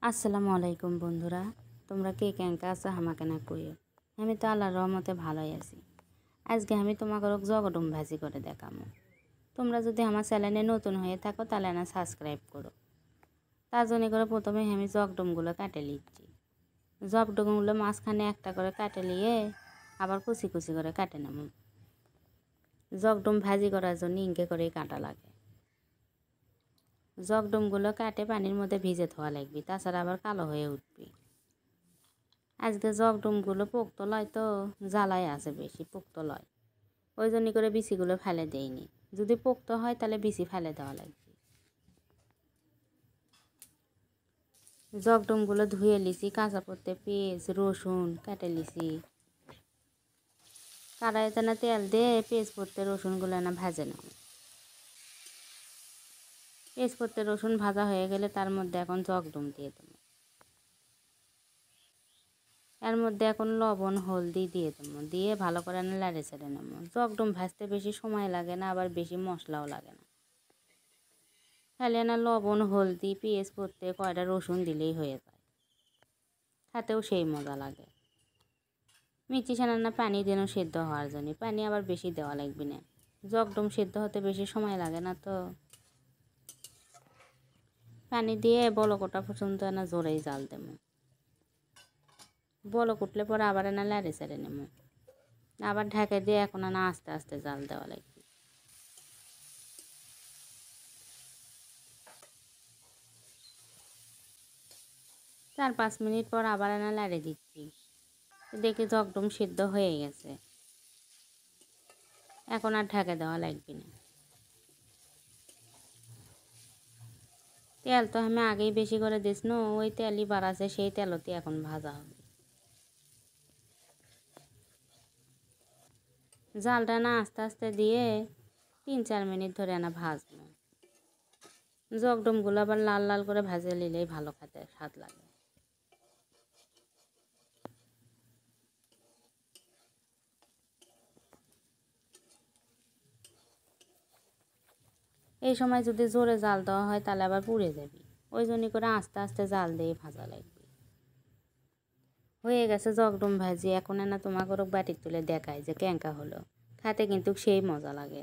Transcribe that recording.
আসসালামু আলাইকুম বন্ধুরা, তোমরা কে কেঙ্কা আছো আমাকে না কইও। আমি তো আল্লাহর রহমতে ভালোই আছি। আজকে আমি তোমাকে জগডুম ভাজি করে দেখাবো। তোমরা যদি আমার চ্যানেলে নতুন হয়ে থাকো তাহলে না সাবস্ক্রাইব করো। তার জন্য করে প্রথমে আমি জগডুমগুলো কাটে নিচ্ছি। জগডুমগুলো মাঝখানে একটা করে কাটে নিয়ে আবার কুচি কুচি করে কাটে নেব। জগডুম ভাজি করার জন্য ইনকে করেই কাটা লাগে। জগডুমগুলো কাটে পানির মধ্যে ভিজে ধোয়া লাগবে, তাছাড়া আবার কালো হয়ে উঠবে। আজকে জগডুমগুলো পোক্ত লয় তো জ্বালায় আছে বেশি, পোক্ত লয়, ওই জন্য করে বিচিগুলো ফেলে দেয়নি। যদি পোক্ত হয় তাহলে বিচি ফেলে দেওয়া লাগবে। জগডুমগুলো ধুয়ে লিছি, কাঁচা পড়তে পেঁয়াজ রসুন কেটে লিছি। কড়াইতে না তেল দিয়ে পেঁয়াজ পড়তে রসুনগুলো না ভাজে নাও। পেঁয়াজ পড়তে রসুন ভাজা হয়ে গেলে তার মধ্যে এখন জগডুম দিয়ে দেবো। এর মধ্যে এখন লবণ হলদি দিয়ে দেবো, দিয়ে ভালো করে নেড়ে চেড়ে নেবো। জগডুম ভাজতে বেশি সময় লাগে না, আবার বেশি মশলাও লাগে না। তাহলে না লবণ হলদি পেঁয়াজ পড়তে কয়টা রসুন দিলেই হয়ে যায়, খাতেও সেই মজা লাগে। মিষ্টি সানান্না পানি দেন সেদ্ধ হওয়ার জন্য, পানি আবার বেশি দেওয়া লাগবে না। জগডুম সেদ্ধ হতে বেশি সময় লাগে না তো। পানি দিয়ে বলকটা পর্যন্ত না জোরেই জাল দেবো। বলক উঠলে পরে আবার না লাড়ে চেড়ে নেবো, আবার ঢাকা দিয়ে এখন না আস্তে আস্তে জাল দেওয়া লাগবে। 4-5 মিনিট পর আবার না লাড়ে দিচ্ছি। দেখি জগডুম সিদ্ধ হয়ে গেছে, এখন আর ঢাকা দেওয়া লাগবে না। তেল তো আমি আগেই বেশি করে দিস না, ওই তেলই বাড়াছে, সেই তেলতে এখন ভাজা হবে। জালটা না আস্তে আস্তে দিয়ে 3-4 মিনিট ধরে না ভাজবো। জগডুমগুলো আবার লাল লাল করে ভাজে নিলেই ভালো খেতে স্বাদ লাগে। এই সময় যদি জোরে জাল দেওয়া হয় তাহলে আবার পুড়ে যাবে, ওই জন্য করে আস্তে আস্তে জাল দিয়ে ভাজা লাগবে। হয়ে গেছে জগডুম ভাজি, এখন না তোমাকে বাটির তুলে দেখায় যে কেঙ্কা হলো। খেতে কিন্তু সেই মজা লাগে।